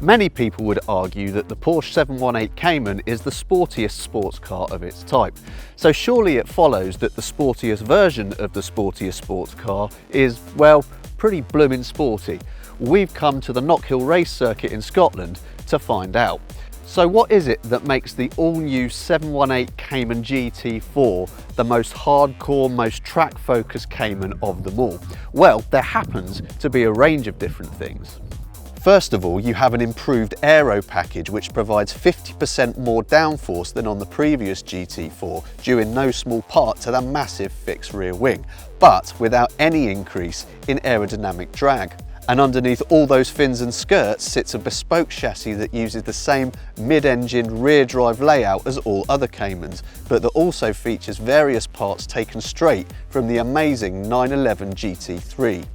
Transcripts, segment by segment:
Many people would argue that the Porsche 718 Cayman is the sportiest sports car of its type. So surely it follows that the sportiest version of the sportiest sports car is, well, pretty bloomin' sporty. We've come to the Knockhill Race circuit in Scotland to find out. So what is it that makes the all-new 718 Cayman GT4 the most hardcore, most track-focused Cayman of them all? Well, there happens to be a range of different things. First of all, you have an improved aero package which provides 50% more downforce than on the previous GT4, due in no small part to the massive fixed rear wing, but without any increase in aerodynamic drag. And underneath all those fins and skirts sits a bespoke chassis that uses the same mid-engine rear drive layout as all other Caymans, but that also features various parts taken straight from the amazing 911 GT3.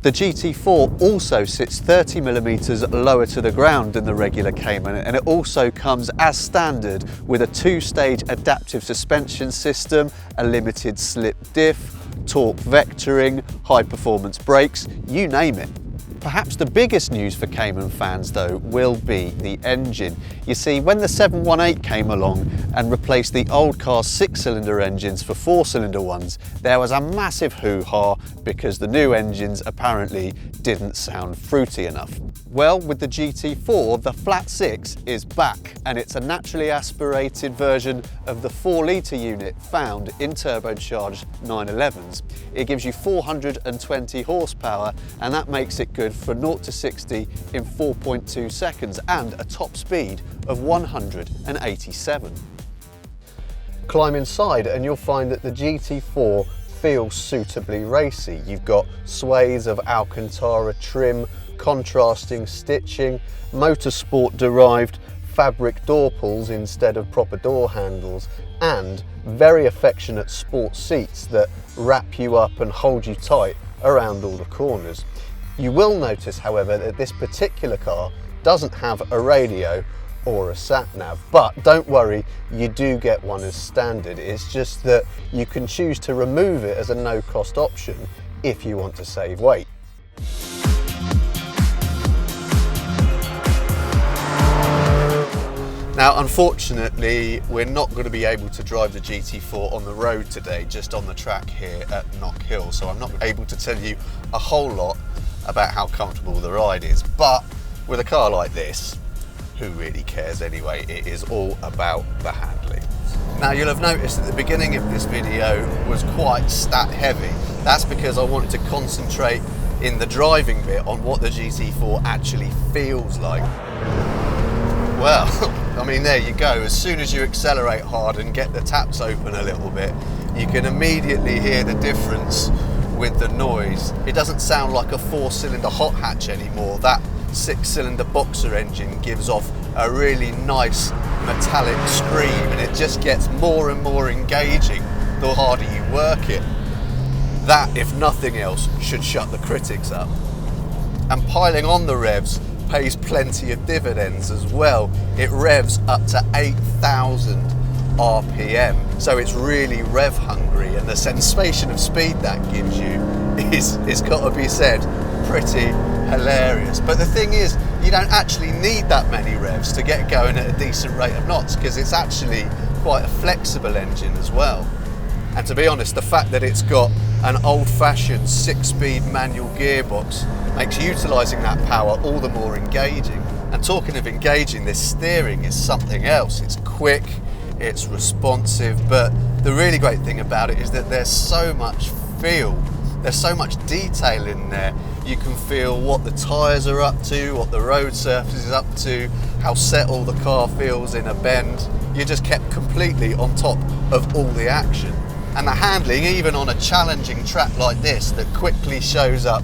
The GT4 also sits 30mm lower to the ground than the regular Cayman, and it also comes as standard with a 2-stage adaptive suspension system, a limited slip diff, torque vectoring, high performance brakes, you name it. Perhaps the biggest news for Cayman fans though will be the engine. You see, when the 718 came along and replaced the old car's 6-cylinder engines for 4-cylinder ones, there was a massive hoo-ha because the new engines apparently didn't sound fruity enough. Well, with the GT4, the flat 6 is back, and it's a naturally aspirated version of the 4-litre unit found in turbocharged 911s. It gives you 420 horsepower, and that makes it good for 0 to 60 in 4.2 seconds and a top speed of 187. Climb inside and you'll find that the GT4 feels suitably racy. You've got swathes of Alcantara trim, contrasting stitching, motorsport derived fabric door pulls instead of proper door handles, and very affectionate sport seats that wrap you up and hold you tight around all the corners. You will notice, however, that this particular car doesn't have a radio or a sat-nav, but don't worry, you do get one as standard. It's just that you can choose to remove it as a no-cost option if you want to save weight. Now, unfortunately, we're not going to be able to drive the GT4 on the road today, just on the track here at Knockhill, so I'm not able to tell you a whole lot about how comfortable the ride is. But with a car like this, who really cares anyway? It is all about the handling. Now, you'll have noticed at the beginning of this video was quite stat heavy. That's because I wanted to concentrate in the driving bit on what the GT4 actually feels like. Well, I mean, there you go. As soon as you accelerate hard and get the taps open a little bit, you can immediately hear the difference with the noise. It doesn't sound like a 4-cylinder hot hatch anymore. That 6-cylinder boxer engine gives off a really nice metallic scream, and it just gets more and more engaging the harder you work it. That, if nothing else, should shut the critics up. And piling on the revs pays plenty of dividends as well. It revs up to 8,000 RPM, so it's really rev hungry, and the sensation of speed that gives you is got to be said, pretty hilarious. But the thing is, you don't actually need that many revs to get going at a decent rate of knots, because it's actually quite a flexible engine as well. And to be honest, the fact that it's got an old-fashioned 6-speed manual gearbox makes utilising that power all the more engaging. And talking of engaging, this steering is something else. It's quick, it's responsive, but the really great thing about it is that there's so much feel. There's so much detail in there. You can feel what the tyres are up to, what the road surface is up to, how settled the car feels in a bend. You're just kept completely on top of all the action. And the handling, even on a challenging track like this that quickly shows up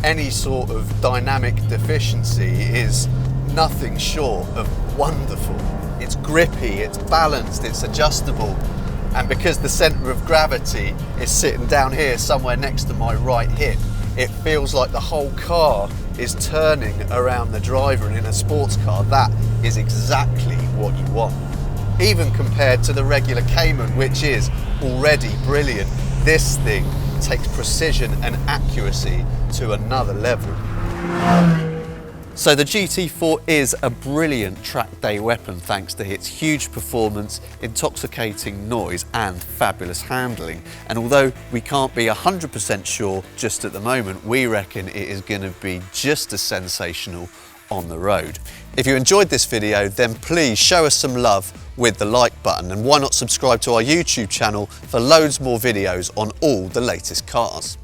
any sort of dynamic deficiency, is nothing short of wonderful. It's grippy, it's balanced, it's adjustable. And because the centre of gravity is sitting down here somewhere next to my right hip, it feels like the whole car is turning around the driver, and in a sports car, that is exactly what you want. Even compared to the regular Cayman, which is already brilliant, this thing takes precision and accuracy to another level. So the GT4 is a brilliant track day weapon thanks to its huge performance, intoxicating noise and fabulous handling. And although we can't be 100% sure just at the moment, we reckon it is going to be just as sensational on the road. If you enjoyed this video, then please show us some love with the like button, and why not subscribe to our YouTube channel for loads more videos on all the latest cars.